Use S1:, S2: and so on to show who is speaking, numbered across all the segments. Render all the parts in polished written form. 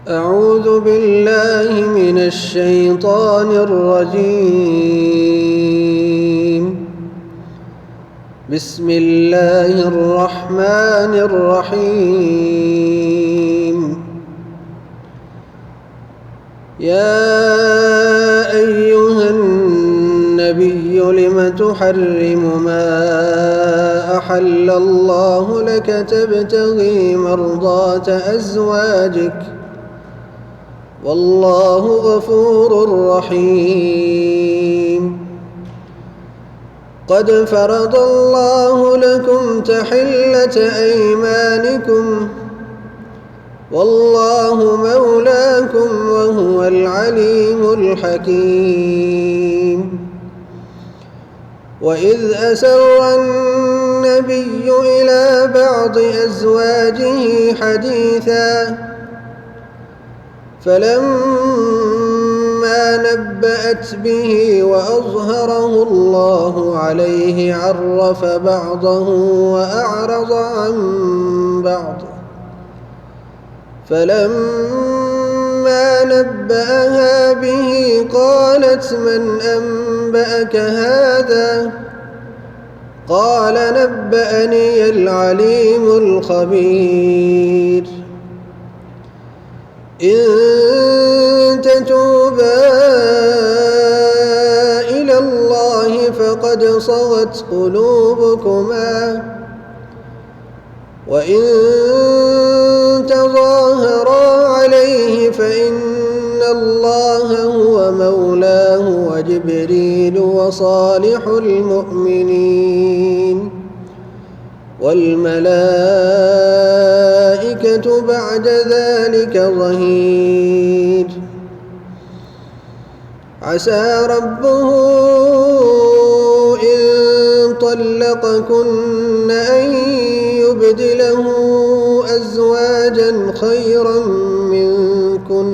S1: أعوذ بالله من الشيطان الرجيم. بسم الله الرحمن الرحيم. يا أيها النبي لم تحرم ما أحل الله لك تبتغي مرضات أزواجك والله غفور رحيم. قد فرض الله لكم تحلة أيمانكم والله مولاكم وهو العليم الحكيم. وإذ أسر النبي إلى بعض أزواجه حديثا فلما نبأت به وأظهره الله عليه عرف بعضه وأعرض عن بعض. فلما نبأها به قالت من أنبأك هذا؟ قال نبأني العليم الخبير. إن تتوبا إلى الله فقد صغت قلوبكما وإن تظاهرا عليه فإن الله هو مولاه وجبريل وصالح المؤمنين والملائكة بعد ذلك ظهير. عسى ربه إن طلقكن أن يبدله أزواجا خيرا منكن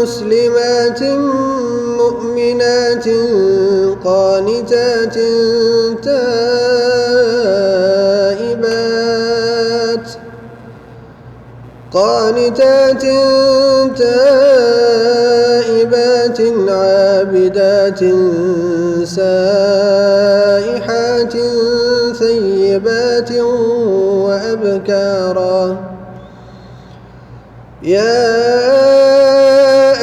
S1: مسلمات مؤمنات قانتات تائبات عابدات سائحات ثيبات وأبكارا. يا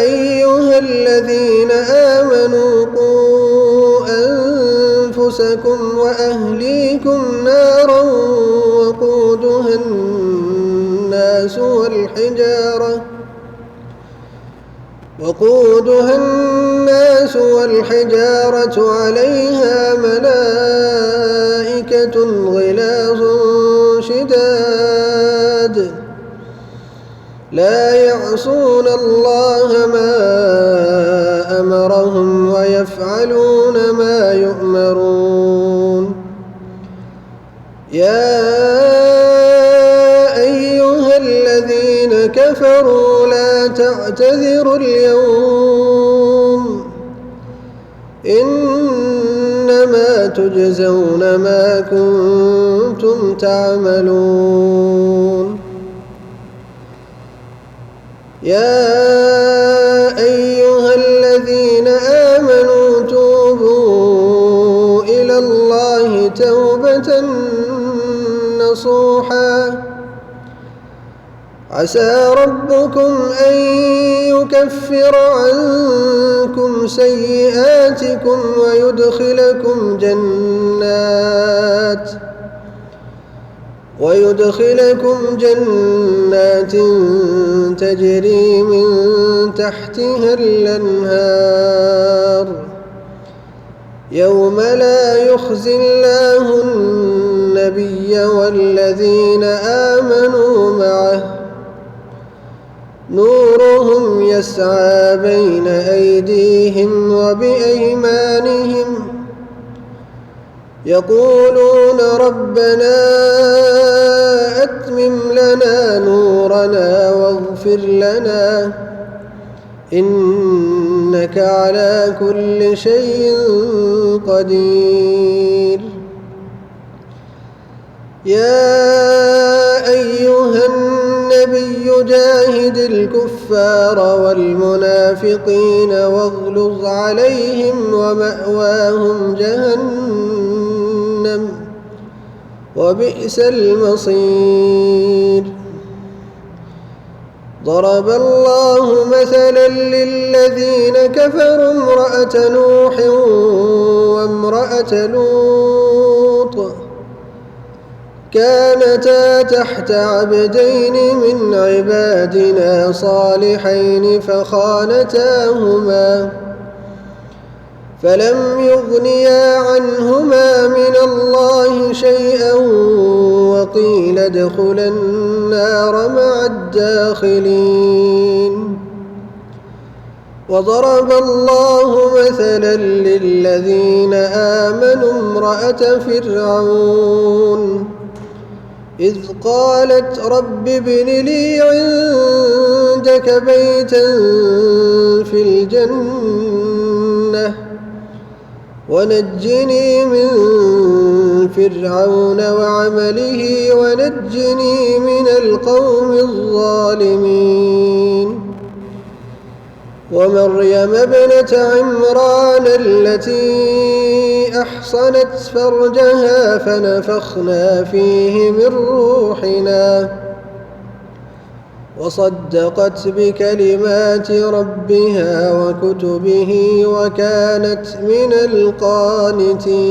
S1: أيها الذين آمنوا قوا أنفسكم وأهليكم نارا وقودها الناس والحجارة عليها ملائكة غلاظ شداد لا يعصون الله ما أمرهم ويفعلون ما يؤمرون. يا أيها الذين كفروا لا تعتذروا اليوم إنما تجزون ما كنتم تعملون. يا أيها الذين آمنوا توبوا إلى الله توبة نصوحا عسى ربكم أن يكفر عنكم سيئاتكم ويدخلكم جنات تجري من تحتها الأنهار يوم لا يخزي الله النبي والذين آمنوا معه نورهم يسعى بين أيديهم وبأيمانهم يقولون ربنا أتمم لنا نورنا واغفر لنا إنك على كل شيء قدير. يا أيها النبي جاهد الكفار والمنافقين واغلظ عليهم ومأواهم جهنم وبئس المصير. ضرب الله مثلا للذين كفروا امرأة نوح وامرأة لوط كانتا تحت عبدين من عبادنا صالحين فخانتاهما فلم يغنيا عنهما من الله شيئا وقيل ادخلا النار مع الداخلين. وضرب الله مثلا للذين آمنوا امرأة فرعون إذ قالت رب ابن لي عندك بيتا في الجنة ونجني من فرعون وعمله ونجني من القوم الظالمين. ومريم ابنة عمران التي أحصنت فرجها فنفخنا فيه من روحنا وصدقت بكلمات ربها وكتبه وكانت من القانتين.